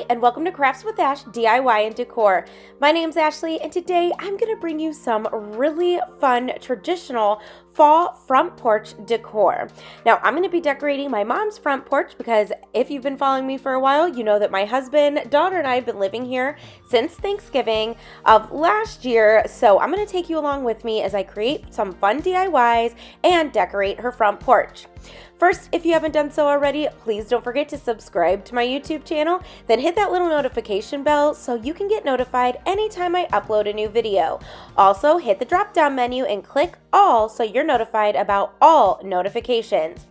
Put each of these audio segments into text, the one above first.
Hi, and welcome to Crafts with Ash DIY and Decor. My name's Ashley, and today I'm going to bring you some really fun traditional fall front porch decor. Now, I'm going to be decorating my mom's front porch because if you've been following me for a while, you know that my husband, daughter, and I have been living here since Thanksgiving of last year. So I'm going to take you along with me as I create some fun DIYs and decorate her front porch. First, if you haven't done so already, please don't forget to subscribe to my YouTube channel, then hit that little notification bell so you can get notified anytime I upload a new video. Also, hit the drop-down menu and click all so you're notified about all notifications.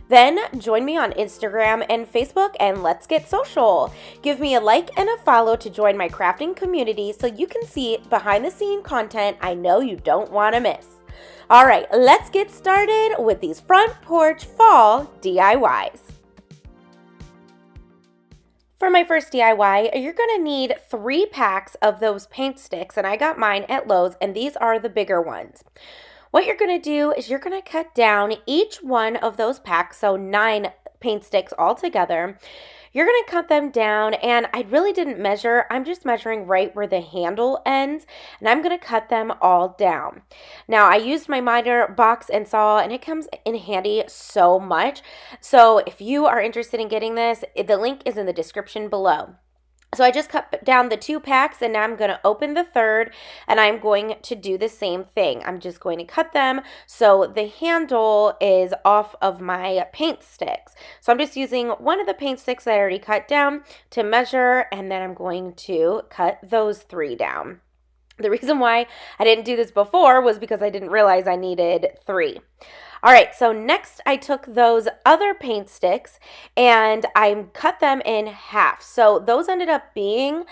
Then join me on Instagram and Facebook and let's get social. Give me a like and a follow to join my crafting community so you can see behind the scene content I know you don't want to miss. All right, let's get started with these front porch fall DIYs. For my first DIY, you're going to need 3 packs of those paint sticks, and I got mine at Lowe's, and these are the bigger ones. What you're going to do is you're going to cut down each one of those packs, so 9 paint sticks all together. You're going to cut them down, and I really didn't measure. I'm just measuring right where the handle ends, and I'm going to cut them all down. Now, I used my miter box and saw, and it comes in handy so much. So if you are interested in getting this, the link is in the description below. So I just cut down the 2 packs, and now I'm going to open the third, and I'm going to do the same thing. I'm just going to cut them so the handle is off of my paint sticks. So I'm just using one of the paint sticks that I already cut down to measure, and then I'm going to cut those 3 down. The reason why I didn't do this before was because I didn't realize I needed 3. All right, so next I took those other paint sticks and I cut them in half. So those ended up being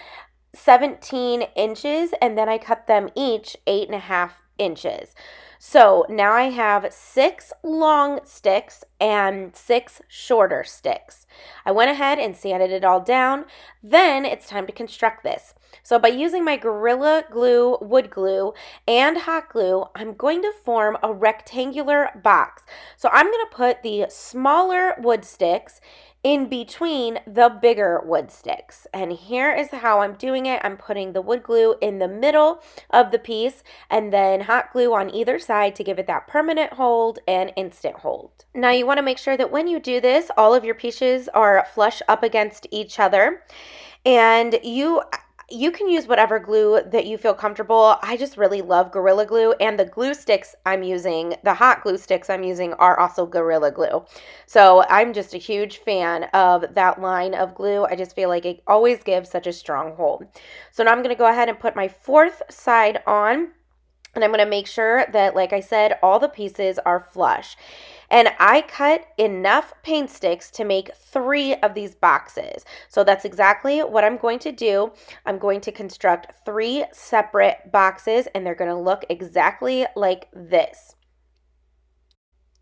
17 inches, and then I cut them each 8.5 inches. So now I have 6 long sticks and 6 shorter sticks. I went ahead and sanded it all down. Then it's time to construct this. So by using my Gorilla Glue wood glue and hot glue, I'm going to form a rectangular box. So I'm going to put the smaller wood sticks in between the bigger wood sticks. And here is how I'm doing it. I'm putting the wood glue in the middle of the piece and then hot glue on either side to give it that permanent hold and instant hold. Now you want to make sure that when you do this, all of your pieces are flush up against each other, and you can use whatever glue that you feel comfortable. I just really love Gorilla Glue, and the glue sticks I'm using, the hot glue sticks I'm using, are also Gorilla Glue. So I'm just a huge fan of that line of glue. I just feel like it always gives such a strong hold. So now I'm going to go ahead and put my 4th side on, and I'm going to make sure that, like I said, all the pieces are flush. And I cut enough paint sticks to make 3 of these boxes. So that's exactly what I'm going to do. I'm going to construct 3 separate boxes, and they're going to look exactly like this.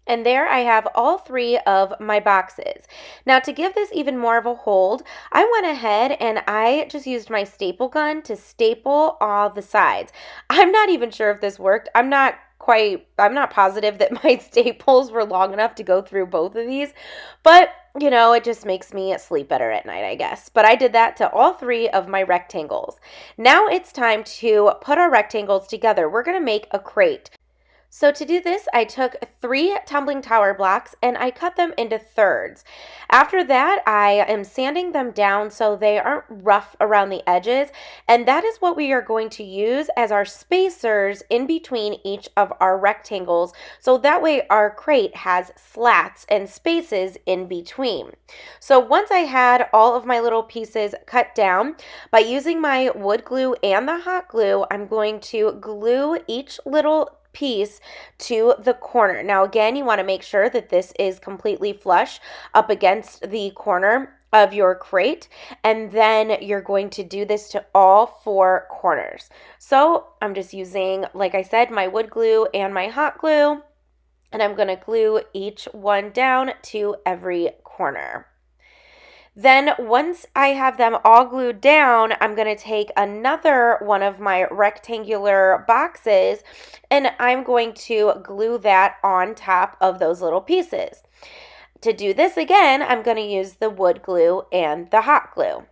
And there I have all 3 of my boxes. Now to give this even more of a hold, I went ahead and I just used my staple gun to staple all the sides. I'm not even sure if this worked. I'm not positive that my staples were long enough to go through both of these, but you know, it just makes me sleep better at night, I guess. But I did that to all 3 of my rectangles. Now it's time to put our rectangles together. We're going to make a crate. So to do this, I took 3 tumbling tower blocks and I cut them into thirds. After that, I am sanding them down so they aren't rough around the edges, and that is what we are going to use as our spacers in between each of our rectangles, so that way our crate has slats and spaces in between. So once I had all of my little pieces cut down, by using my wood glue and the hot glue, I'm going to glue each little piece to the corner. Now again, you want to make sure that this is completely flush up against the corner of your crate, and then you're going to do this to all 4 corners. So I'm just using, like I said, my wood glue and my hot glue, and I'm going to glue each one down to every corner. Then once I have them all glued down, I'm going to take another one of my rectangular boxes and I'm going to glue that on top of those little pieces. To do this again, I'm going to use the wood glue and the hot glue.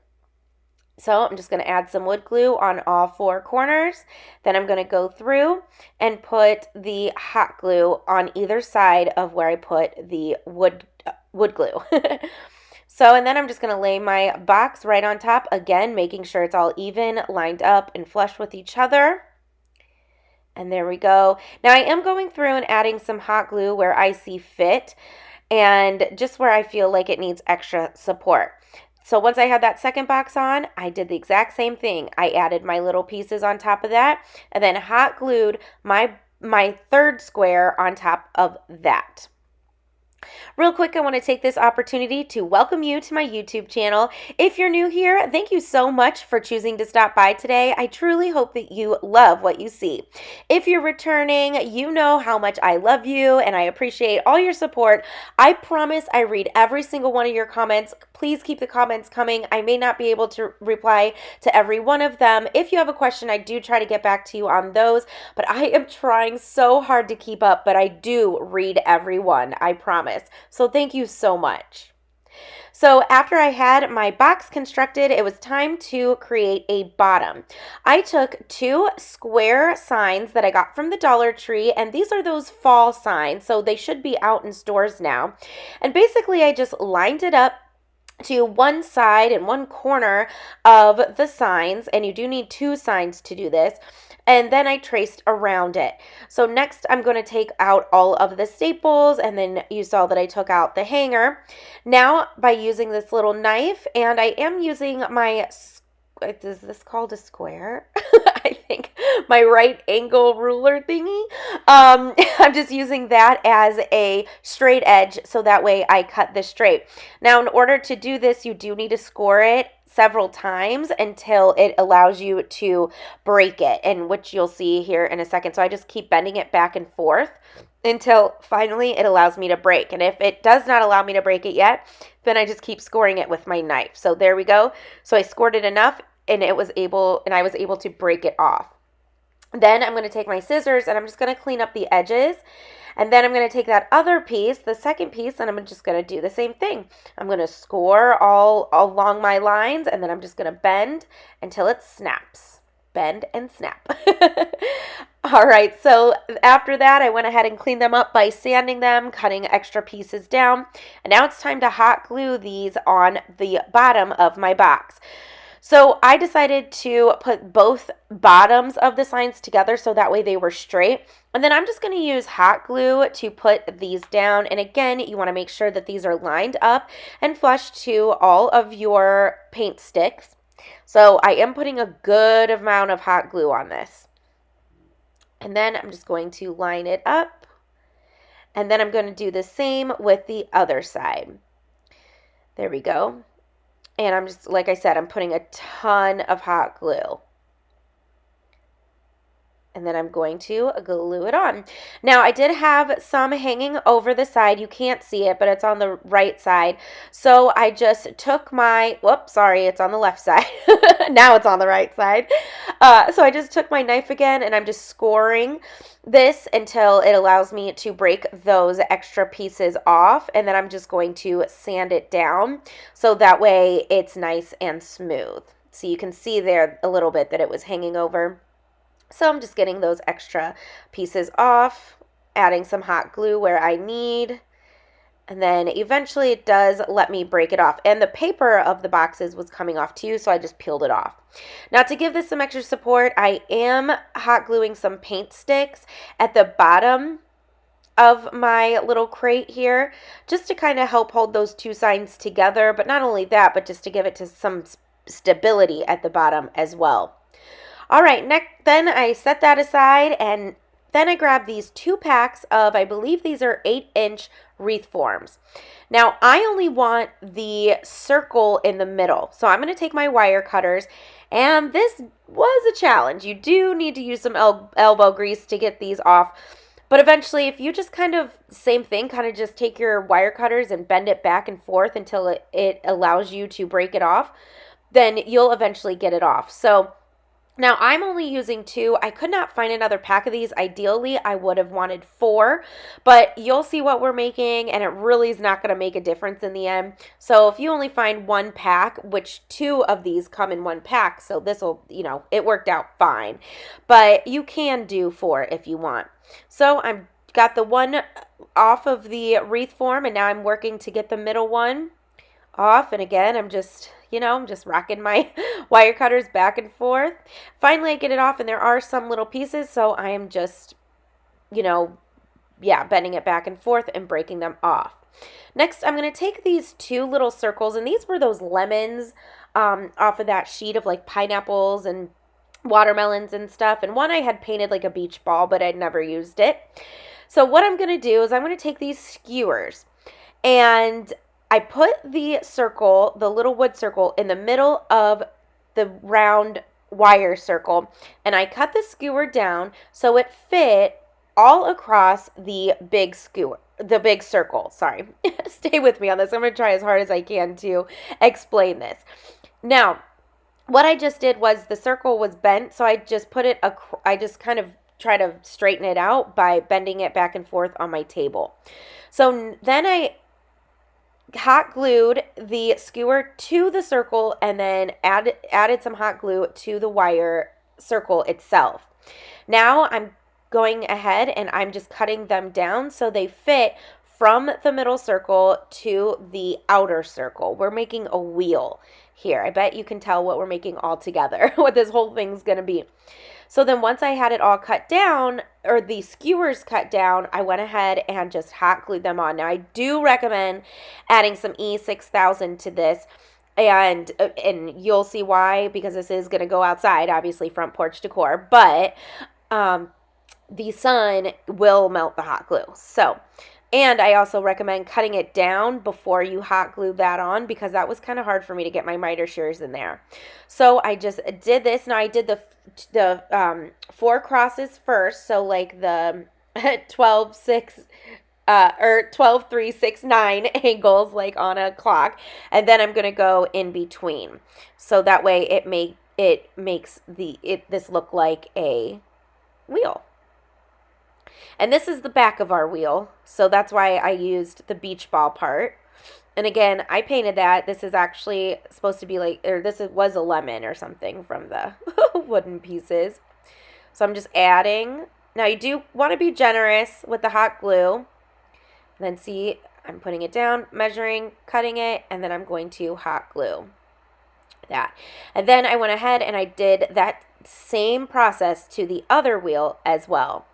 So I'm just going to add some wood glue on all 4 corners. Then I'm going to go through and put the hot glue on either side of where I put the wood glue. So, and then I'm just going to lay my box right on top, again, making sure it's all even, lined up, and flush with each other. And there we go. Now I am going through and adding some hot glue where I see fit and just where I feel like it needs extra support. So once I had that second box on, I did the exact same thing. I added my little pieces on top of that and then hot glued my third square on top of that. Real quick, I want to take this opportunity to welcome you to my YouTube channel. If you're new here, thank you so much for choosing to stop by today. I truly hope that you love what you see. If you're returning, you know how much I love you and I appreciate all your support. I promise I read every single one of your comments. Please keep the comments coming. I may not be able to reply to every one of them. If you have a question, I do try to get back to you on those, but I am trying so hard to keep up, but I do read every one, I promise. So thank you so much. So after I had my box constructed, it was time to create a bottom. I took 2 square signs that I got from the Dollar Tree, and these are those fall signs, so they should be out in stores now. And basically I just lined it up to one side and one corner of the signs, and you do need 2 signs to do this. And then I traced around it. So next I'm going to take out all of the staples, and then you saw that I took out the hanger. Now by using this little knife, and I am using my, is this called a square? I think my right angle ruler thingy. I'm just using that as a straight edge so that way I cut this straight. Now in order to do this, you do need to score it several times until it allows you to break it, and which you'll see here in a second. So I just keep bending it back and forth until finally it allows me to break. And if it does not allow me to break it yet, then I just keep scoring it with my knife. So there we go. So I scored it enough and I was able to break it off. Then I'm going to take my scissors and I'm just going to clean up the edges. And then I'm going to take that other piece, the second piece, and I'm just going to do the same thing. I'm going to score all along my lines, and then I'm just going to bend until it snaps. Bend and snap. All right, so after that, I went ahead and cleaned them up by sanding them, cutting extra pieces down. And now it's time to hot glue these on the bottom of my box. So I decided to put both bottoms of the signs together so that way they were straight. And then I'm just going to use hot glue to put these down. And again, you want to make sure that these are lined up and flush to all of your paint sticks. So I am putting a good amount of hot glue on this. And then I'm just going to line it up. And then I'm going to do the same with the other side. There we go. And I'm just, like I said, I'm putting a ton of hot glue. And then I'm going to glue it on. Now, I did have some hanging over the side. You can't see it, but it's on the right side. So I just took my, whoops, sorry, it's on the left side. Now it's on the right side. So I just took my knife again, and I'm just scoring this until it allows me to break those extra pieces off. And then I'm just going to sand it down so that way it's nice and smooth. So you can see there a little bit that it was hanging over. So I'm just getting those extra pieces off, adding some hot glue where I need, and then eventually it does let me break it off. And the paper of the boxes was coming off too, so I just peeled it off. Now to give this some extra support, I am hot gluing some paint sticks at the bottom of my little crate here, just to kind of help hold those 2 signs together. But not only that, but just to give it to some stability at the bottom as well. All right, then I set that aside, and then I grabbed these 2 packs of, I believe these are 8-inch wreath forms. Now, I only want the circle in the middle, so I'm going to take my wire cutters, and this was a challenge. You do need to use some elbow grease to get these off, but eventually, if you just kind of, same thing, kind of just take your wire cutters and bend it back and forth until it allows you to break it off, then you'll eventually get it off. So Now, I'm only using 2. I could not find another pack of these. Ideally, I would have wanted 4, but you'll see what we're making, and it really is not going to make a difference in the end. So if you only find 1 pack, which 2 of these come in 1 pack, so this will, it worked out fine. But you can do 4 if you want. So I'm got the one off of the wreath form, and now I'm working to get the middle one off. And again, I'm just rocking my wire cutters back and forth. Finally, I get it off, and there are some little pieces, so I am just, bending it back and forth and breaking them off. Next, I'm going to take these 2 little circles, and these were those lemons off of that sheet of like pineapples and watermelons and stuff. And one I had painted like a beach ball, but I'd never used it. So what I'm going to do is I'm going to take these skewers, and I put the circle, the little wood circle, in the middle of the round wire circle, and I cut the skewer down so it fit all across the big circle. Sorry. Stay with me on this. I'm going to try as hard as I can to explain this. Now, what I just did was the circle was bent, so I just kind of try to straighten it out by bending it back and forth on my table. So then I hot glued the skewer to the circle, and then added some hot glue to the wire circle itself. Now I'm going ahead and I'm just cutting them down so they fit from the middle circle to the outer circle. We're making a wheel here. I bet you can tell what we're making all together, what this whole thing's going to be. So then once I had it all cut down, or the skewers cut down, I went ahead and just hot glued them on. Now, I do recommend adding some E6000 to this, and you'll see why, because this is going to go outside, obviously, front porch decor, but the sun will melt the hot glue. So, and I also recommend cutting it down before you hot glue that on, because that was kind of hard for me to get my miter shears in there. So I just did this. Now I did the 4 crosses first, so like the 12, 6, or 12, 3, 6, 9 angles like on a clock, and then I'm going to go in between. So that way it makes this look like a wheel. And this is the back of our wheel, so that's why I used the beach ball part. And again, I painted that. This is actually supposed to be was a lemon or something from the wooden pieces. So I'm just adding. Now you do want to be generous with the hot glue. And then see, I'm putting it down, measuring, cutting it, and then I'm going to hot glue that. And then I went ahead and I did that same process to the other wheel as well.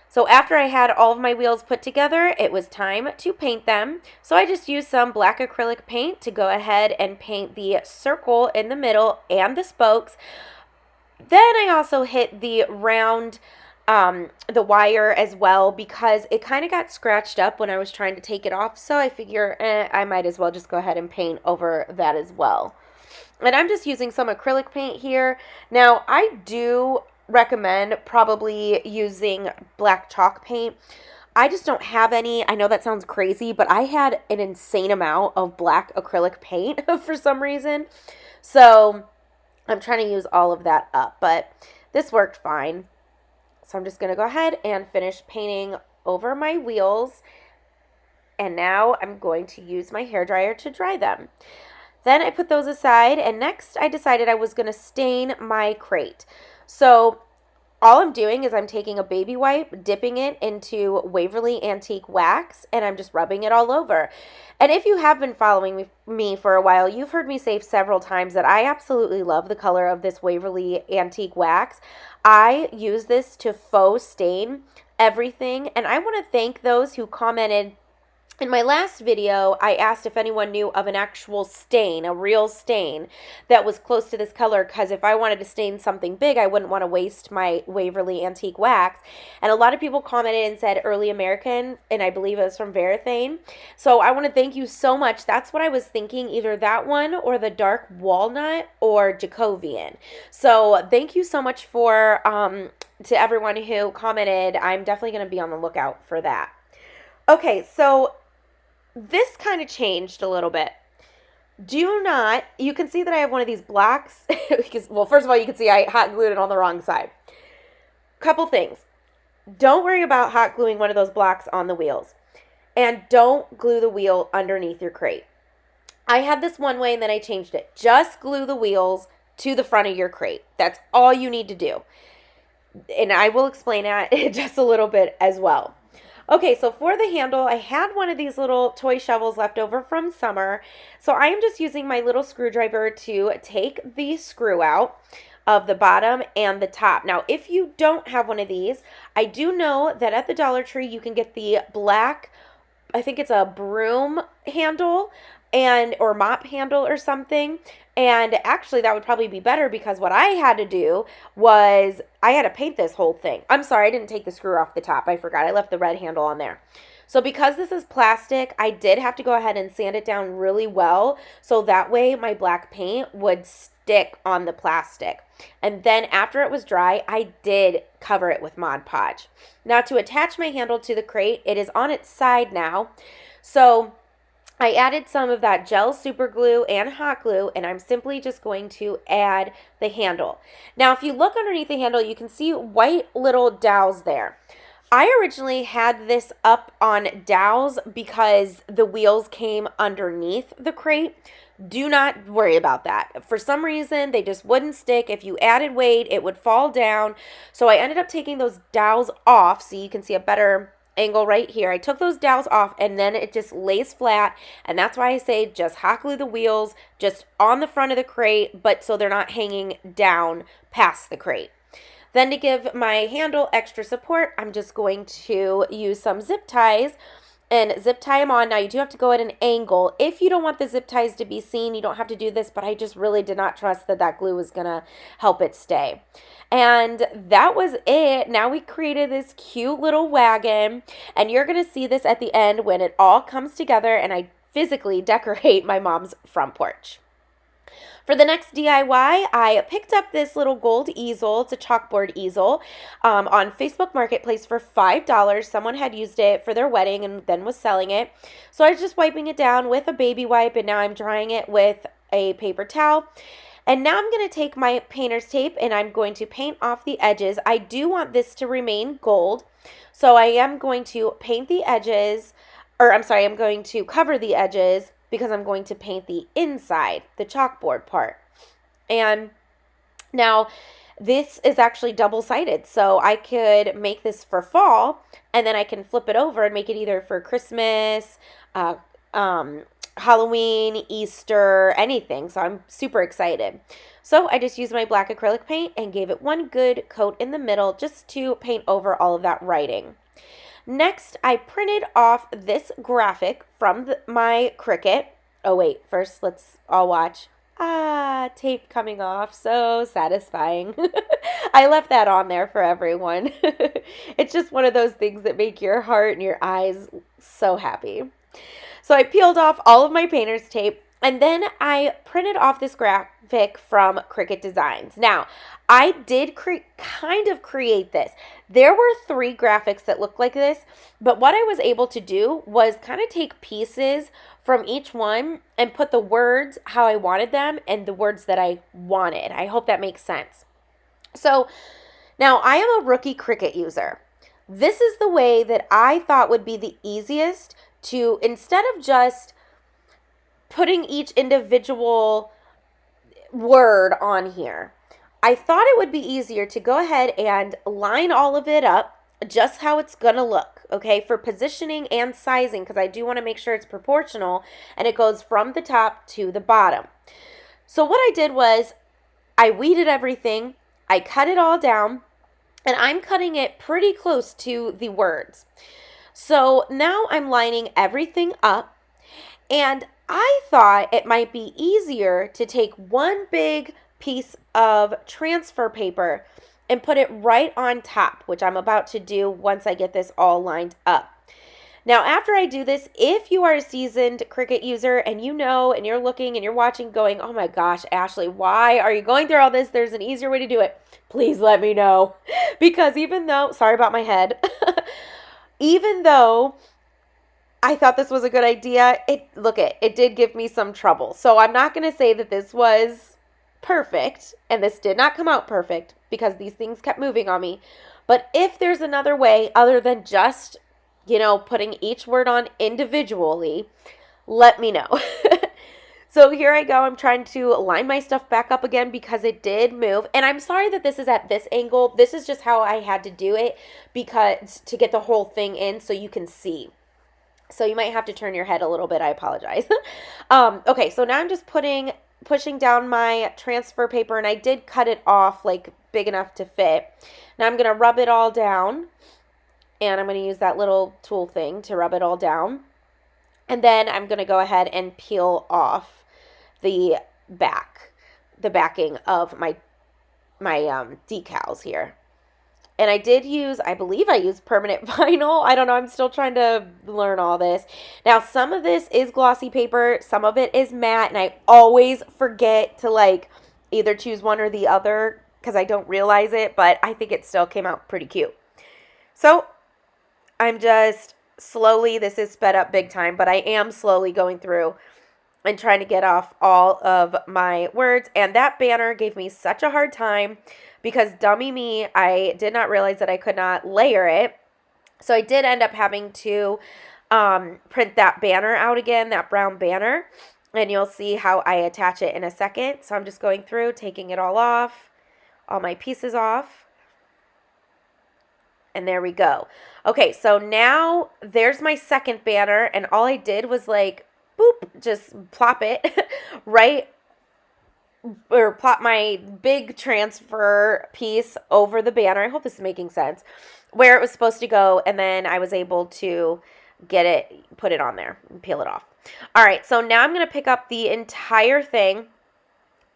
So after I had all of my wheels put together, it was time to paint them. So I just used some black acrylic paint to go ahead and paint the circle in the middle and the spokes. Then I also hit the round, the wire as well, because it kind of got scratched up when I was trying to take it off. So I figure I might as well just go ahead and paint over that as well. And I'm just using some acrylic paint here. Now I do recommend probably using black chalk paint. I just don't have any. I know that sounds crazy, but I had an insane amount of black acrylic paint for some reason. So I'm trying to use all of that up, but this worked fine. So I'm just going to go ahead and finish painting over my wheels. And now I'm going to use my hairdryer to dry them. Then I put those aside, and next I decided I was going to stain my crate. So all I'm doing is I'm taking a baby wipe, dipping it into Waverly Antique Wax, and I'm just rubbing it all over. And if you have been following me for a while, you've heard me say several times that I absolutely love the color of this Waverly Antique Wax. I use this to faux stain everything, and I want to thank those who commented. In my last video, I asked if anyone knew of an actual stain, a real stain, that was close to this color, because if I wanted to stain something big, I wouldn't want to waste my Waverly Antique Wax. And a lot of people commented and said Early American, and I believe it was from Varathane. So I want to thank you so much. That's what I was thinking, either that one or the dark walnut or Jacobian. So thank you so much for to everyone who commented. I'm definitely going to be on the lookout for that. Okay, so this kind of changed a little bit. Do not, you can see that I have one of these blocks, because, well, first of all, you can see I hot glued it on the wrong side. Couple things. Don't worry about hot gluing one of those blocks on the wheels. And don't glue the wheel underneath your crate. I had this one way and then I changed it. Just glue the wheels to the front of your crate. That's all you need to do. And I will explain that just a little bit as well. Okay, so for the handle, I had one of these little toy shovels left over from summer. So I am just using my little screwdriver to take the screw out of the bottom and the top. Now, if you don't have one of these, I do know that at the Dollar Tree, you can get the black, I think it's a broom handle or mop handle or something. And actually that would probably be better because what I had to do was I had to paint this whole thing. I'm sorry, I didn't take the screw off the top. I forgot. I left the red handle on there. So because this is plastic, I did have to go ahead and sand it down really well so that way my black paint would stick on the plastic. And then after it was dry, I did cover it with Mod Podge. Now to attach my handle to the crate, it is on its side now. So I added some of that gel super glue and hot glue, and I'm simply just going to add the handle. Now, if you look underneath the handle, you can see white little dowels there. I originally had this up on dowels because the wheels came underneath the crate. Do not worry about that. For some reason, they just wouldn't stick. If you added weight, it would fall down. So I ended up taking those dowels off so you can see a better angle right here. I took those dowels off and then it just lays flat, and that's why I say just hot glue the wheels just on the front of the crate, but so they're not hanging down past the crate. Then to give my handle extra support, I'm just going to use some zip ties and zip tie them on. Now you do have to go at an angle. If you don't want the zip ties to be seen, you don't have to do this, but I just really did not trust that that glue was gonna help it stay. And that was it. Now we created this cute little wagon, and you're gonna see this at the end when it all comes together and I physically decorate my mom's front porch. For the next DIY, I picked up this little gold easel. It's a chalkboard easel on Facebook Marketplace for $5. Someone had used it for their wedding and then was selling it. So I was just wiping it down with a baby wipe, and now I'm drying it with a paper towel. And now I'm going to take my painter's tape and I'm going to paint off the edges. I do want this to remain gold, so I am going to paint the edges, I'm going to cover the edges because I'm going to paint the inside, the chalkboard part. And now this is actually double-sided, so I could make this for fall, and then I can flip it over and make it either for Christmas, Halloween, Easter, anything. So I'm super excited. So I just used my black acrylic paint and gave it one good coat in the middle just to paint over all of that writing. Next, I printed off this graphic from my Cricut. Oh wait, first let's all watch. Tape coming off. So satisfying. I left that on there for everyone. It's just one of those things that make your heart and your eyes so happy. So I peeled off all of my painter's tape, and then I printed off this graphic from Cricut Designs. Now, I did kind of create this. There were 3 graphics that looked like this, but what I was able to do was kind of take pieces from each one and put the words how I wanted them and the words that I wanted. I hope that makes sense. So now I am a rookie Cricut user. This is the way that I thought would be the easiest to, instead of just putting each individual word on here, I thought it would be easier to go ahead and line all of it up just how it's gonna look, okay, for positioning and sizing, because I do want to make sure it's proportional and it goes from the top to the bottom. So what I did was I weeded everything, I cut it all down, and I'm cutting it pretty close to the words. So now I'm lining everything up, and I thought it might be easier to take one big piece of transfer paper and put it right on top, which I'm about to do once I get this all lined up. Now, after I do this, if you are a seasoned Cricut user and you know and you're looking and you're watching going, oh my gosh, Ashley, why are you going through all this? There's an easier way to do it. Please let me know. Because even though, sorry about my head, even though I thought this was a good idea. It did give me some trouble. So I'm not going to say that this was perfect, and this did not come out perfect because these things kept moving on me. But if there's another way other than just, putting each word on individually, let me know. So here I go. I'm trying to line my stuff back up again because it did move. And I'm sorry that this is at this angle. This is just how I had to do it because to get the whole thing in so you can see. So you might have to turn your head a little bit. I apologize. Okay, so now I'm just pushing down my transfer paper, and I did cut it off like big enough to fit. Now I'm going to rub it all down, and I'm going to use that little tool thing to rub it all down. And then I'm going to go ahead and peel off the backing of my decals here. And I believe I used permanent vinyl. I don't know. I'm still trying to learn all this. Now, some of this is glossy paper. Some of it is matte. And I always forget to either choose one or the other because I don't realize it. But I think it still came out pretty cute. So I'm just slowly, this is sped up big time, but I am slowly going through and trying to get off all of my words. And that banner gave me such a hard time because dummy me, I did not realize that I could not layer it. So I did end up having to print that banner out again, that brown banner. And you'll see how I attach it in a second. So I'm just going through, taking it all off, all my pieces off. And there we go. Okay, so now there's my second banner. And all I did was boop, just plop it right, or plop my big transfer piece over the banner. I hope this is making sense. Where it was supposed to go, and then I was able to put it on there, and peel it off. All right, so now I'm going to pick up the entire thing,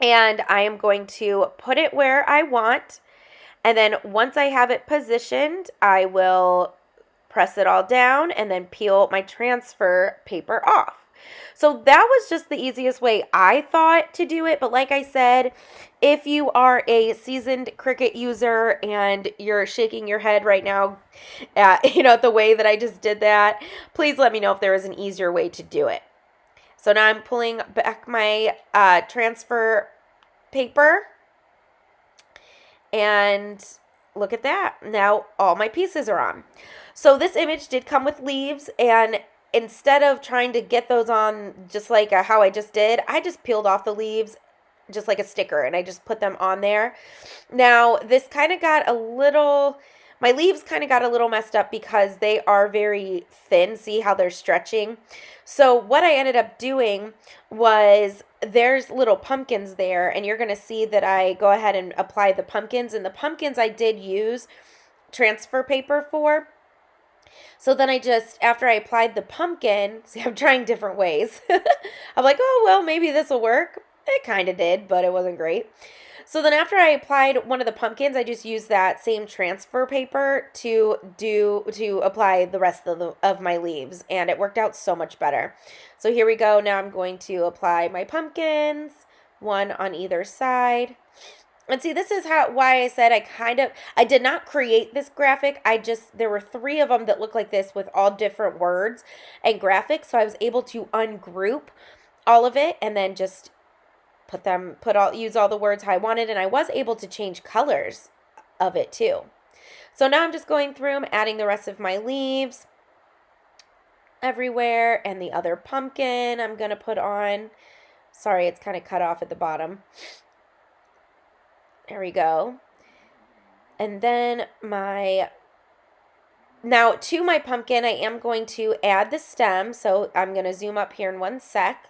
and I am going to put it where I want, and then once I have it positioned, I will press it all down and then peel my transfer paper off. So that was just the easiest way I thought to do it. But like I said, if you are a seasoned Cricut user and you're shaking your head right now at the way that I just did that, please let me know if there is an easier way to do it. So now I'm pulling back my transfer paper, and look at that. Now all my pieces are on. So this image did come with leaves, and instead of trying to get those on just like how I just did, I just peeled off the leaves just like a sticker, and I just put them on there. Now, this kind of got my leaves kind of got a little messed up because they are very thin. See how they're stretching? So what I ended up doing was there's little pumpkins there, and you're going to see that I go ahead and apply the pumpkins, and the pumpkins I did use transfer paper for. So then after I applied the pumpkin, see, I'm trying different ways. I'm like, oh, well, maybe this will work. It kind of did, but it wasn't great. So then after I applied one of the pumpkins, I just used that same transfer paper to apply the rest of my leaves, and it worked out so much better. So here we go. Now I'm going to apply my pumpkins, one on either side. And see, this is why I said I did not create this graphic. There were 3 of them that look like this with all different words and graphics. So I was able to ungroup all of it and then just use all the words how I wanted. And I was able to change colors of it too. So now I'm just going through, I'm adding the rest of my leaves everywhere. And the other pumpkin I'm going to put on. Sorry, it's kind of cut off at the bottom. There we go. And then now to my pumpkin, I am going to add the stem. So I'm going to zoom up here in one sec.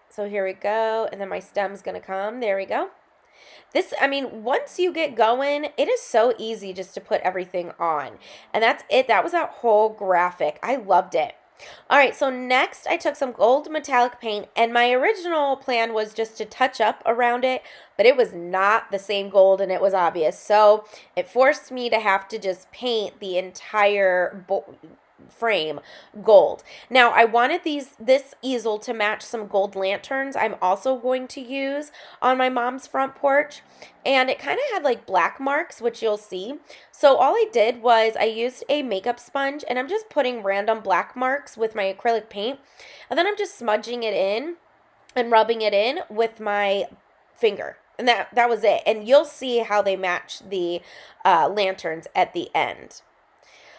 So here we go. And then my stem's going to come. There we go. Once you get going, it is so easy just to put everything on. And that's it. That was that whole graphic. I loved it. All right, so next I took some gold metallic paint, and my original plan was just to touch up around it, but it was not the same gold, and it was obvious. So it forced me to have to just paint the entire frame gold. Now I wanted this easel to match some gold lanterns I'm also going to use on my mom's front porch, and it kind of had like black marks, which you'll see. So all I did was I used a makeup sponge and I'm just putting random black marks with my acrylic paint, and then I'm just smudging it in and rubbing it in with my finger. And that was it. And you'll see how they match the lanterns at the end.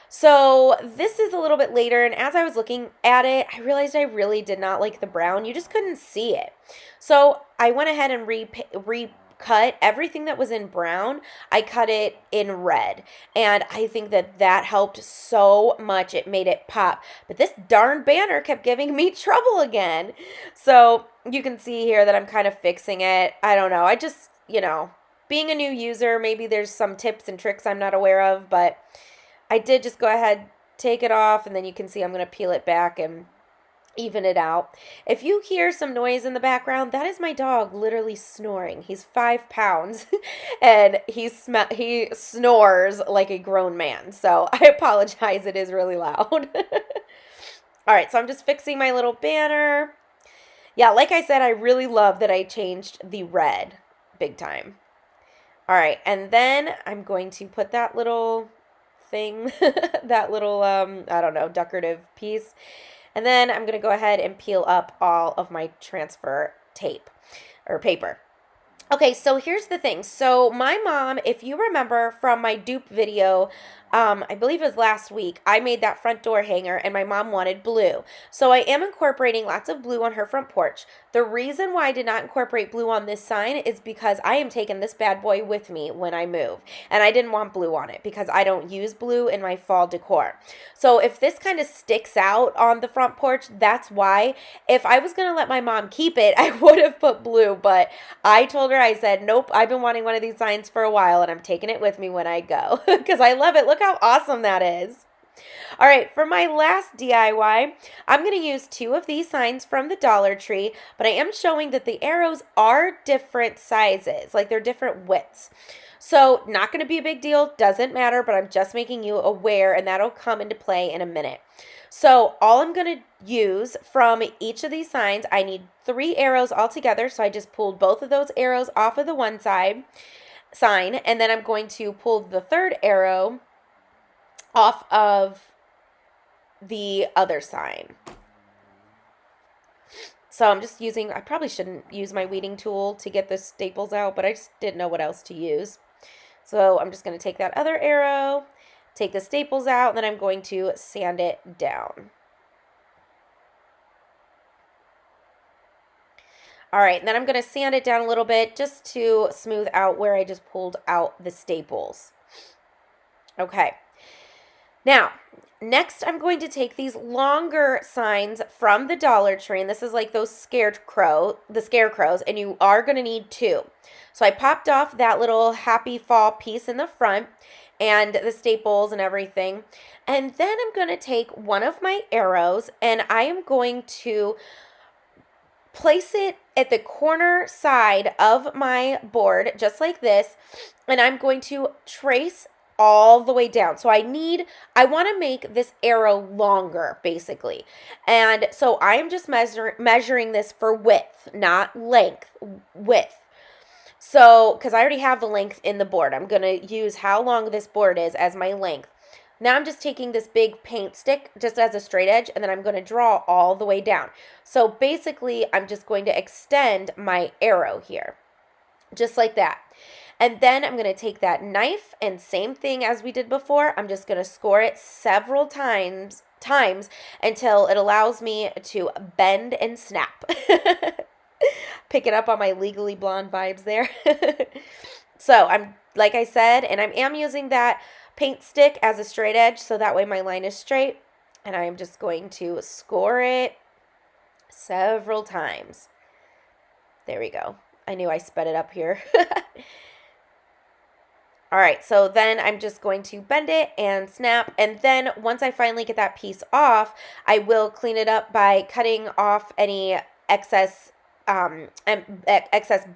So this is a little bit later, and as I was looking at it, I realized I really did not like the brown. You just couldn't see it. So I went ahead and recut everything that was in brown. I cut it in red, and I think that helped so much. It made it pop. But this darn banner kept giving me trouble again. So you can see here that I'm kind of fixing it. I don't know. I just, being a new user, maybe there's some tips and tricks I'm not aware of, but I did just go ahead, take it off, and then you can see I'm going to peel it back and even it out. If you hear some noise in the background, that is my dog literally snoring. He's 5 pounds and he snores like a grown man. So I apologize. It is really loud. All right, so I'm just fixing my little banner. Yeah, like I said, I really love that I changed the red big time. All right, and then I'm going to put that little thing, that little, I don't know, decorative piece. And then I'm going to go ahead and peel up all of my transfer tape or paper. Okay, so here's the thing. So my mom, if you remember from my dupe video, I believe it was last week, I made that front door hanger and my mom wanted blue. So I am incorporating lots of blue on her front porch. The reason why I did not incorporate blue on this sign is because I am taking this bad boy with me when I move. And I didn't want blue on it because I don't use blue in my fall decor. So if this kind of sticks out on the front porch, that's why. If I was going to let my mom keep it, I would have put blue. But I told her, I said, nope, I've been wanting one of these signs for a while and I'm taking it with me when I go because I love it. Look how awesome that is. All right, for my last DIY, I'm going to use 2 of these signs from the Dollar Tree, but I am showing that the arrows are different sizes, like they're different widths. So not going to be a big deal, doesn't matter, but I'm just making you aware, and that'll come into play in a minute. So all I'm going to use from each of these signs, I need 3 arrows altogether, so I just pulled both of those arrows off of the one sign, and then I'm going to pull the 3rd arrow off of the other sign. So I'm just using, I probably shouldn't use my weeding tool to get the staples out, but I just didn't know what else to use. So I'm just going to take that other arrow, take the staples out, and then I'm going to sand it down. All right, and then I'm going to sand it down a little bit just to smooth out where I just pulled out the staples. Okay. Now, next I'm going to take these longer signs from the Dollar Tree, and this is like those scarecrows, and you are going to need 2. So I popped off that little happy fall piece in the front and the staples and everything. And then I'm going to take one of my arrows and I am going to place it at the corner side of my board, just like this, and I'm going to trace all the way down. So I want to make this arrow longer, basically. And so I am just measuring this for width, not length, width. So, because I already have the length in the board, I'm going to use how long this board is as my length. Now I'm just taking this big paint stick just as a straight edge, and then I'm going to draw all the way down. So basically, I'm just going to extend my arrow here, just like that. And then I'm going to take that knife and same thing as we did before. I'm just going to score it several times until it allows me to bend and snap. Picking up on my Legally Blonde vibes there. So I'm, like I said, and I am using that paint stick as a straight edge so that way my line is straight. And I am just going to score it several times. There we go. I knew I sped it up here. All right, so then I'm just going to bend it and snap, and then once I finally get that piece off, I will clean it up by cutting off any excess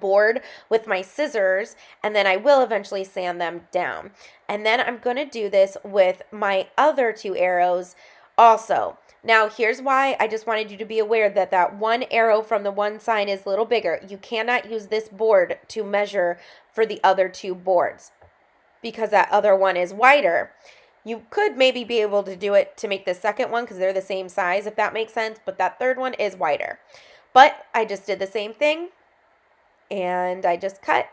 board with my scissors, and then I will eventually sand them down. And then I'm going to do this with my other 2 arrows Also, now here's why I just wanted you to be aware that that one arrow from the one sign is a little bigger. You cannot use this board to measure for the other two boards because that other one is wider. You could maybe be able to do it to make the second one because they're the same size, if that makes sense, but that third one is wider. But I just did the same thing, and I just cut.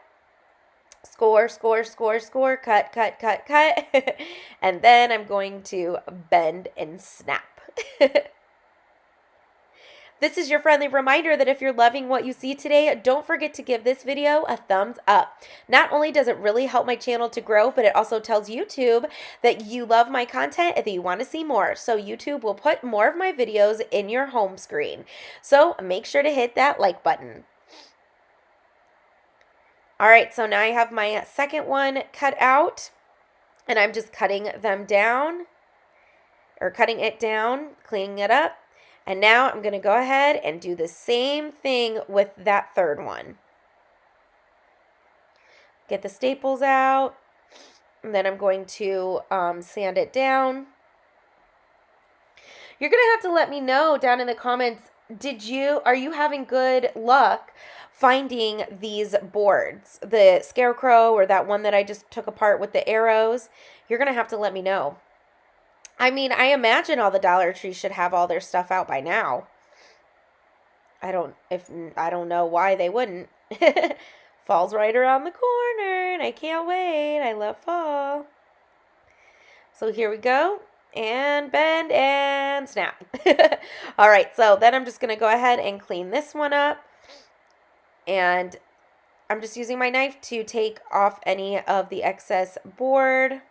Score, score, score, score, cut, cut, cut, cut. And then I'm going to bend and snap. This is your friendly reminder that if you're loving what you see today, don't forget to give this video a thumbs up. Not only does it really help my channel to grow, but it also tells YouTube that you love my content and that you want to see more. So YouTube will put more of my videos in your home screen. So make sure to hit that like button. All right, so now I have my second one cut out, and I'm just cutting them down, or cutting it down, cleaning it up. And now I'm going to go ahead and do the same thing with that third one. Get the staples out, and then I'm going to sand it down. You're going to have to let me know down in the comments, are you having good luck finding these boards? The scarecrow or that one that I just took apart with the arrows? You're going to have to let me know. I mean, I imagine all the Dollar Trees should have all their stuff out by now. I don't know why they wouldn't. Fall's right around the corner, and I can't wait. I love fall. So here we go. And bend and snap. All right, so then I'm just going to go ahead and clean this one up. And I'm just using my knife to take off any of the excess board.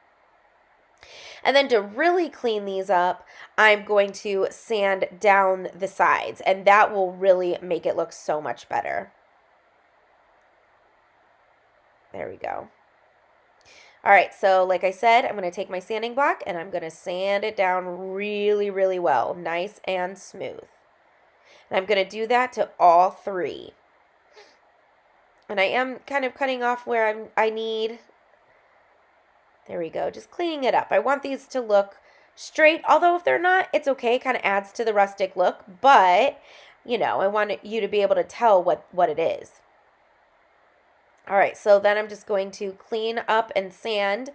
And then to really clean these up, I'm going to sand down the sides, and that will really make it look so much better. There we go. All right, so like I said, I'm going to take my sanding block and I'm going to sand it down really, really well, nice and smooth. And I'm going to do that to all three. And I am kind of cutting off where I need. There we go, just cleaning it up. I want these to look straight, although if they're not, it's okay. It kind of adds to the rustic look, but, you know, I want you to be able to tell what it is. All right, so then I'm just going to clean up and sand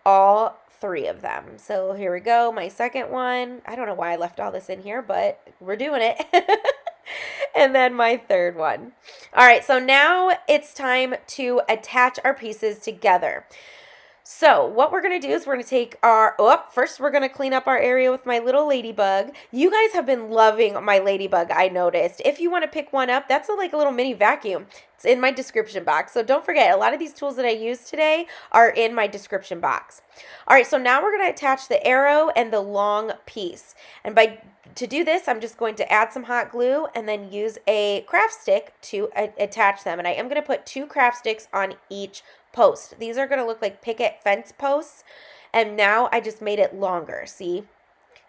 all three of them. So here we go, my second one. I don't know why I left all this in here, but we're doing it. And then my third one. All right, so now it's time to attach our pieces together. So what we're going to do is we're going to take first we're going to clean up our area with my little ladybug. You guys have been loving my ladybug, I noticed. If you want to pick one up, that's like a little mini vacuum. It's in my description box. So don't forget, a lot of these tools that I use today are in my description box. All right, so now we're going to attach the arrow and the long piece. And to do this, I'm just going to add some hot glue and then use a craft stick to attach them. And I am going to put 2 craft sticks on each post. These are going to look like picket fence posts, and now I just made it longer, see?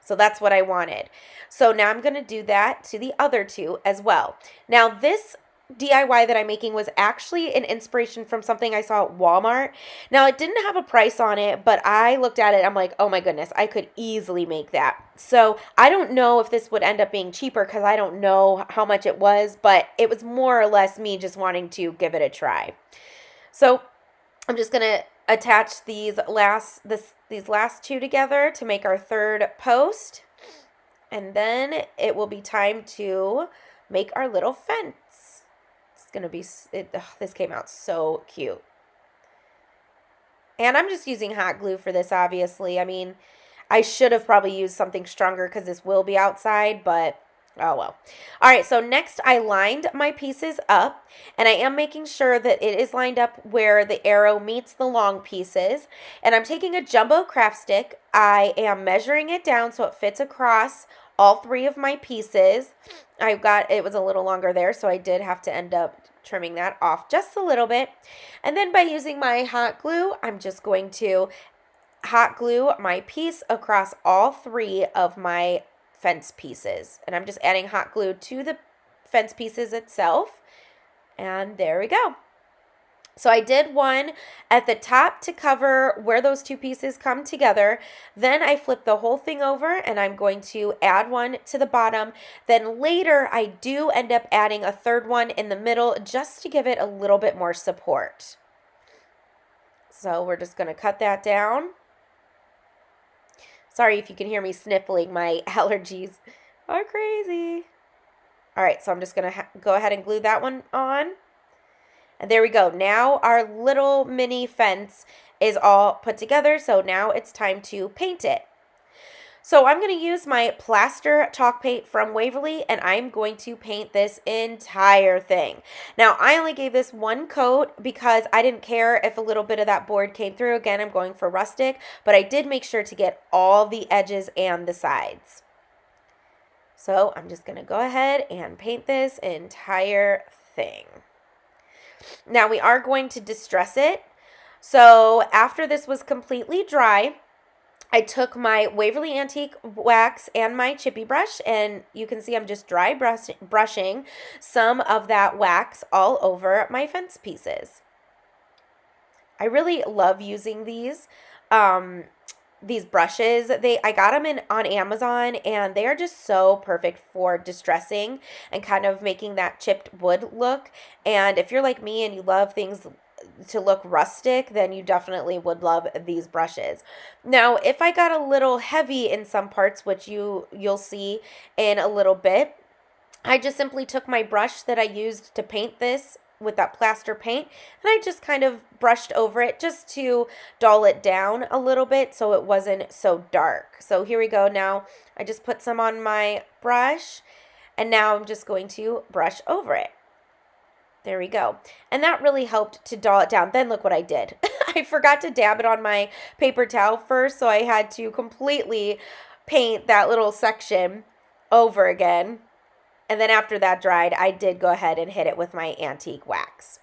So that's what I wanted. So now I'm going to do that to the other 2 as well. Now this DIY that I'm making was actually an inspiration from something I saw at Walmart. Now it didn't have a price on it, but I looked at it, I'm like, oh my goodness, I could easily make that. So I don't know if this would end up being cheaper because I don't know how much it was, but it was more or less me just wanting to give it a try. So I'm just going to attach these last 2 together to make our third post. And then it will be time to make our little fence. It's going to be, this came out so cute. And I'm just using hot glue for this, obviously. I mean, I should have probably used something stronger because this will be outside, but oh well. All right, so next I lined my pieces up, and I am making sure that it is lined up where the arrow meets the long pieces. And I'm taking a jumbo craft stick. I am measuring it down so it fits across all 3 of my pieces. It was a little longer there, so I did have to end up trimming that off just a little bit. And then by using my hot glue, I'm just going to hot glue my piece across all 3 of my fence pieces. And I'm just adding hot glue to the fence pieces itself. And there we go. So I did one at the top to cover where those two pieces come together. Then I flip the whole thing over and I'm going to add one to the bottom. Then later I do end up adding a third one in the middle just to give it a little bit more support. So we're just going to cut that down. Sorry if you can hear me sniffling. My allergies are crazy. All right, so I'm just going to go ahead and glue that one on. And there we go. Now our little mini fence is all put together. So now it's time to paint it. So I'm going to use my plaster chalk paint from Waverly and I'm going to paint this entire thing. Now I only gave this one coat because I didn't care if a little bit of that board came through. Again, I'm going for rustic, but I did make sure to get all the edges and the sides. So I'm just going to go ahead and paint this entire thing. Now we are going to distress it. So after this was completely dry, I took my Waverly Antique wax and my chippy brush, and you can see I'm just dry brushing some of that wax all over my fence pieces. I really love using these brushes. I got them on Amazon and they are just so perfect for distressing and kind of making that chipped wood look. And if you're like me and you love things to look rustic, then you definitely would love these brushes. Now, if I got a little heavy in some parts, which you'll see in a little bit, I just simply took my brush that I used to paint this with that plaster paint and I just kind of brushed over it just to dull it down a little bit so it wasn't so dark. So here we go. Now I just put some on my brush and now I'm just going to brush over it. There we go. And that really helped to dull it down. Then look what I did. I forgot to dab it on my paper towel first, so I had to completely paint that little section over again. And then after that dried, I did go ahead and hit it with my antique wax.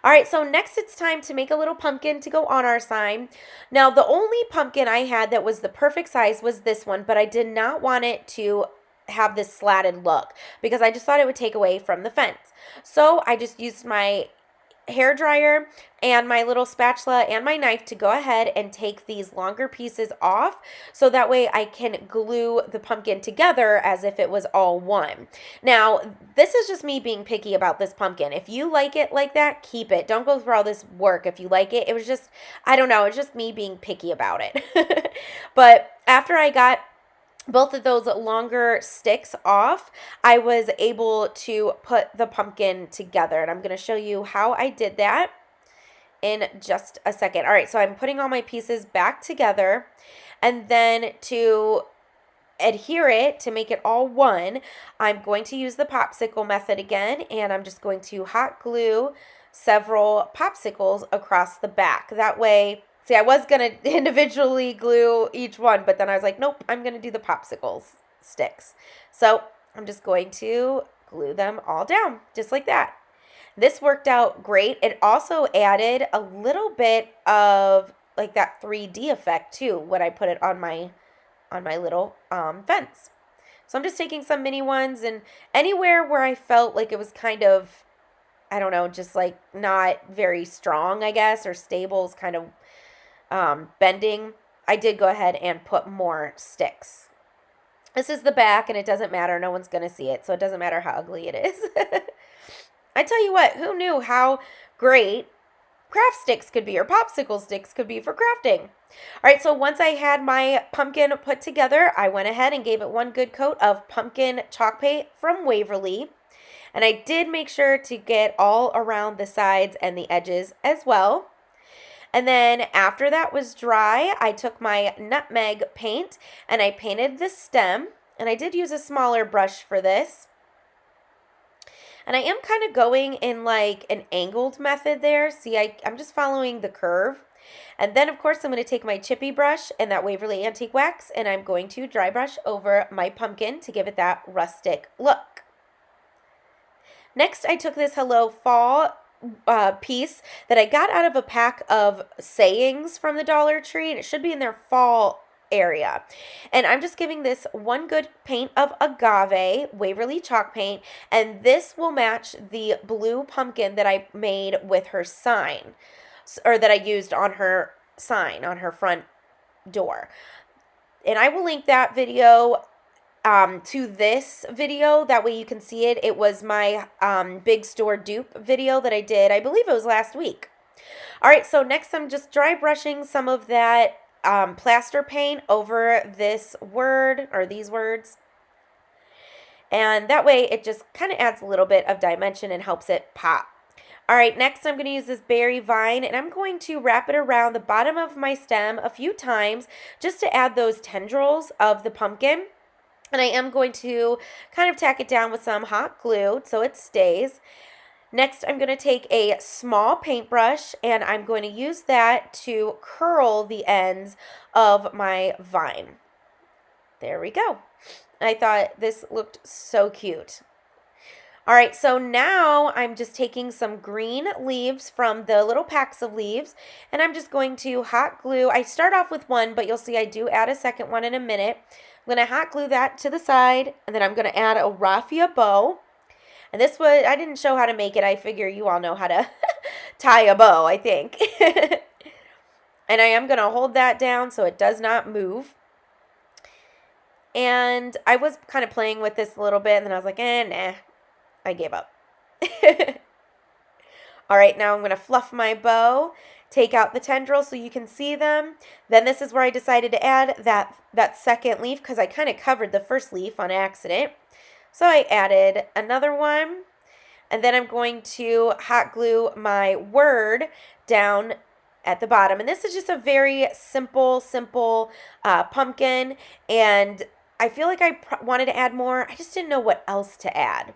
All right, so next it's time to make a little pumpkin to go on our sign. Now, the only pumpkin I had that was the perfect size was this one, but I did not want it to have this slatted look because I just thought it would take away from the fence. So I just used my hair dryer and my little spatula and my knife to go ahead and take these longer pieces off so that way I can glue the pumpkin together as if it was all one. Now, this is just me being picky about this pumpkin. If you like it like that, keep it. Don't go through all this work if you like it. It was just, I don't know, it's just me being picky about it. But after I got both of those longer sticks off, I was able to put the pumpkin together. And I'm going to show you how I did that in just a second. All right, so I'm putting all my pieces back together. And then to adhere it, to make it all one, I'm going to use the popsicle method again. And I'm just going to hot glue several popsicles across the back. That way, see, I was going to individually glue each one, but then I was like, nope, I'm going to do the popsicles sticks. So I'm just going to glue them all down, just like that. This worked out great. It also added a little bit of like that 3D effect too when I put it on my little fence. So I'm just taking some mini ones and anywhere where I felt like it was kind of, I don't know, just like not very strong, I guess, or stable is kind of bending, I did go ahead and put more sticks. This is the back and it doesn't matter. No one's going to see it. So it doesn't matter how ugly it is. I tell you what, who knew how great craft sticks could be or popsicle sticks could be for crafting. All right, so once I had my pumpkin put together, I went ahead and gave it one good coat of pumpkin chalk paint from Waverly. And I did make sure to get all around the sides and the edges as well. And then after that was dry, I took my nutmeg paint and I painted the stem. And I did use a smaller brush for this. And I am kind of going in like an angled method there. See, I'm just following the curve. And then, of course, I'm going to take my chippy brush and that Waverly Antique Wax, and I'm going to dry brush over my pumpkin to give it that rustic look. Next, I took this Hello Fall piece that I got out of a pack of sayings from the Dollar Tree, and it should be in their fall area. And I'm just giving this one good paint of Agave Waverly chalk paint, and this will match the blue pumpkin that I made with her sign, or that I used on her sign on her front door. And I will link that video to this video. That way you can see it. It was my big store dupe video that I did. I believe it was last week. All right, so next I'm just dry brushing some of that plaster paint over this word or these words. And that way it just kind of adds a little bit of dimension and helps it pop. All right, next I'm going to use this berry vine, and I'm going to wrap it around the bottom of my stem a few times just to add those tendrils of the pumpkin. And I am going to kind of tack it down with some hot glue so it stays. Next, I'm going to take a small paintbrush, and I'm going to use that to curl the ends of my vine. There we go. I thought this looked so cute. All right, so now I'm just taking some green leaves from the little packs of leaves, and I'm just going to hot glue. I start off with one, but you'll see I do add a second one in a minute. I'm going to hot glue that to the side, and then I'm going to add a raffia bow. And this was, I didn't show how to make it. I figure you all know how to tie a bow, I think. And I am going to hold that down so it does not move. And I was kind of playing with this a little bit, and then I was like, nah. I gave up. All right, now I'm going to fluff my bow, take out the tendrils so you can see them. Then this is where I decided to add that second leaf because I kind of covered the first leaf on accident. So I added another one, and then I'm going to hot glue my word down at the bottom. And this is just a very simple pumpkin, and I feel like I wanted to add more. I just didn't know what else to add.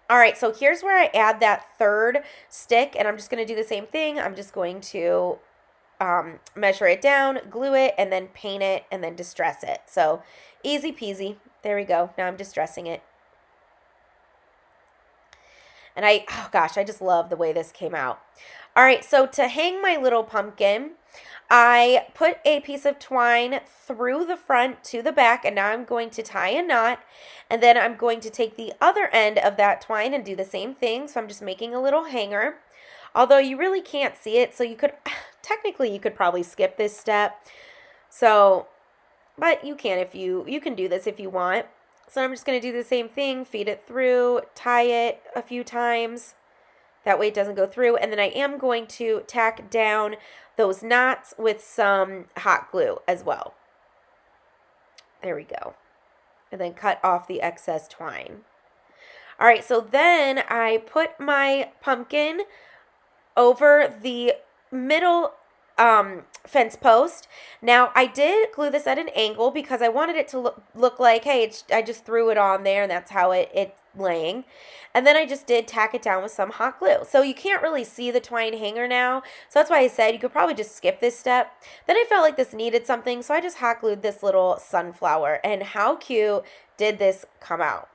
All right, so here's where I add that third stick, and I'm just going to do the same thing. I'm just going to measure it down, glue it, and then paint it, and then distress it. So easy peasy. There we go. Now I'm distressing it. And oh gosh, I just love the way this came out. All right, so to hang my little pumpkin, I put a piece of twine through the front to the back, and now I'm going to tie a knot, and then I'm going to take the other end of that twine and do the same thing. So I'm just making a little hanger, although you really can't see it, so you could, technically you could probably skip this step. So, but you can if you can do this if you want. So I'm just going to do the same thing, feed it through, tie it a few times. That way it doesn't go through. And then I am going to tack down those knots with some hot glue as well. There we go. And then cut off the excess twine. All right, so then I put my pumpkin over the middle fence post. Now I did glue this at an angle because I wanted it to look like, hey, I just threw it on there and that's how it's laying. And then I just did tack it down with some hot glue. So you can't really see the twine hanger now. So that's why I said you could probably just skip this step. Then I felt like this needed something, so I just hot glued this little sunflower. And how cute did this come out?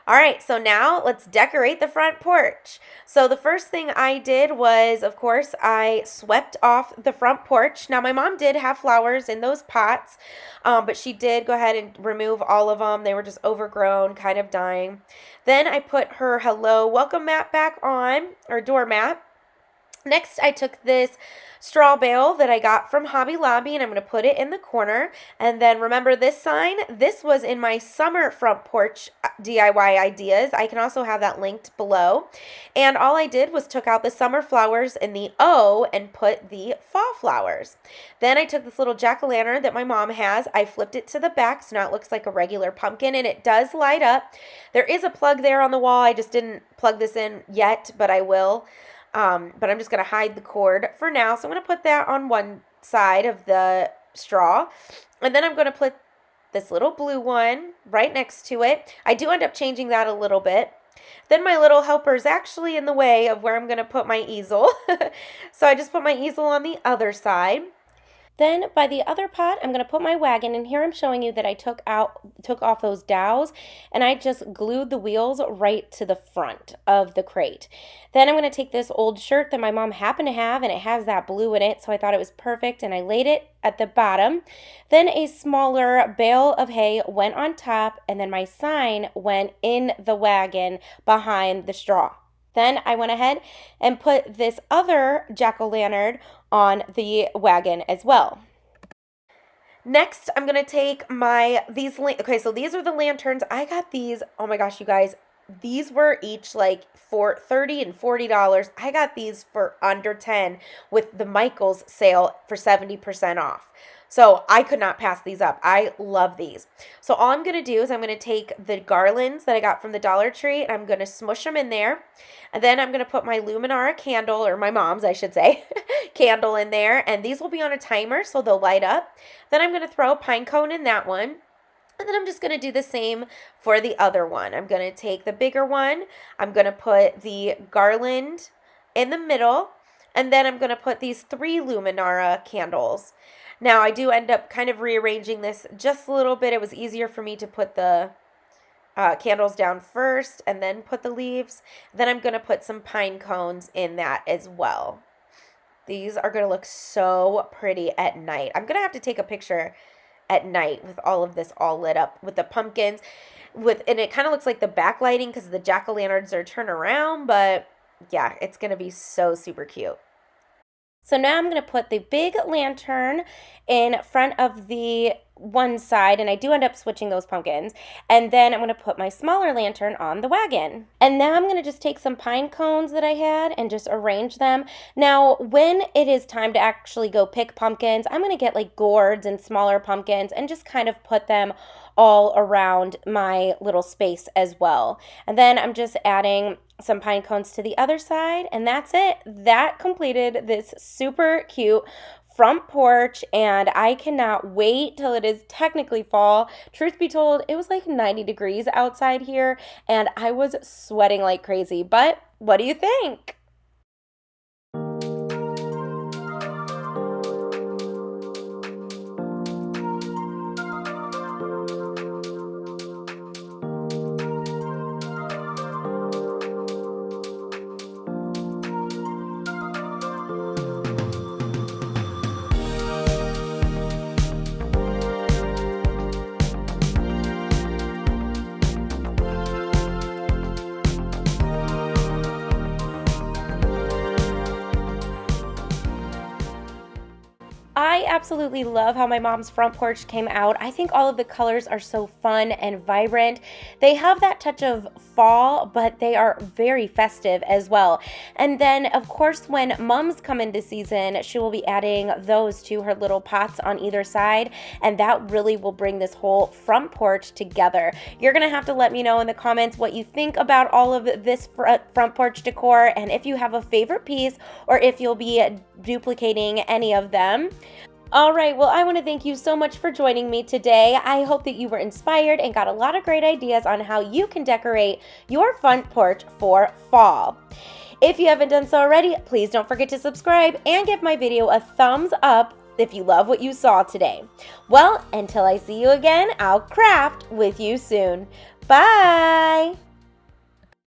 All right, so now let's decorate the front porch. So the first thing I did was, of course, I swept off the front porch. Now, my mom did have flowers in those pots, but she did go ahead and remove all of them. They were just overgrown, kind of dying. Then I put her hello welcome mat back on, or doormat. Next, I took this straw bale that I got from Hobby Lobby, and I'm going to put it in the corner. And then remember this sign? This was in my summer front porch DIY ideas. I can also have that linked below. And all I did was took out the summer flowers in the O and put the fall flowers. Then I took this little jack-o'-lantern that my mom has. I flipped it to the back so now it looks like a regular pumpkin, and it does light up. There is a plug there on the wall. I just didn't plug this in yet, but I will. But I'm just going to hide the cord for now. So I'm going to put that on one side of the straw. And then I'm going to put this little blue one right next to it. I do end up changing that a little bit. Then my little helper is actually in the way of where I'm going to put my easel. So I just put my easel on the other side. Then by the other pot, I'm going to put my wagon, and here I'm showing you that I took off those dowels, and I just glued the wheels right to the front of the crate. Then I'm going to take this old shirt that my mom happened to have, and it has that blue in it, so I thought it was perfect, and I laid it at the bottom. Then a smaller bale of hay went on top, and then my sign went in the wagon behind the straw. Then I went ahead and put this other jack-o'-lantern on the wagon as well. Next, I'm going to take okay, so these are the lanterns. I got these, oh my gosh, you guys, these were each like for $30 and $40. I got these for under 10 with the Michaels sale for 70% off. So I could not pass these up. I love these. So all I'm going to do is I'm going to take the garlands that I got from the Dollar Tree, and I'm going to smush them in there. And then I'm going to put my Luminara candle, or my mom's, I should say, candle in there. And these will be on a timer, so they'll light up. Then I'm going to throw a pine cone in that one. And then I'm just going to do the same for the other one. I'm going to take the bigger one. I'm going to put the garland in the middle. And then I'm going to put these 3 Luminara candles. Now, I do end up kind of rearranging this just a little bit. It was easier for me to put the candles down first and then put the leaves. Then I'm going to put some pine cones in that as well. These are going to look so pretty at night. I'm going to have to take a picture at night with all of this all lit up with the pumpkins. And it kind of looks like the backlighting because the jack-o'-lanterns are turned around. But yeah, it's going to be so super cute. So now I'm going to put the big lantern in front of the one side, and I do end up switching those pumpkins. And then I'm going to put my smaller lantern on the wagon. And now I'm going to just take some pine cones that I had and just arrange them. Now, when it is time to actually go pick pumpkins, I'm going to get like gourds and smaller pumpkins and just kind of put them all around my little space as well. And then I'm just adding some pine cones to the other side, and that's it. That completed this super cute front porch, and I cannot wait till it is technically fall. Truth be told, it was like 90 degrees outside here, and I was sweating like crazy. But what do you think? I absolutely love how my mom's front porch came out. I think all of the colors are so fun and vibrant. They have that touch of fall, but they are very festive as well. And then, of course, when mums come into season, she will be adding those to her little pots on either side, and that really will bring this whole front porch together. You're going to have to let me know in the comments what you think about all of this front porch decor, and if you have a favorite piece or if you'll be duplicating any of them. All right, well, I want to thank you so much for joining me today. I hope that you were inspired and got a lot of great ideas on how you can decorate your front porch for fall. If you haven't done so already, please don't forget to subscribe and give my video a thumbs up if you love what you saw today. Well, until I see you again, I'll craft with you soon. Bye!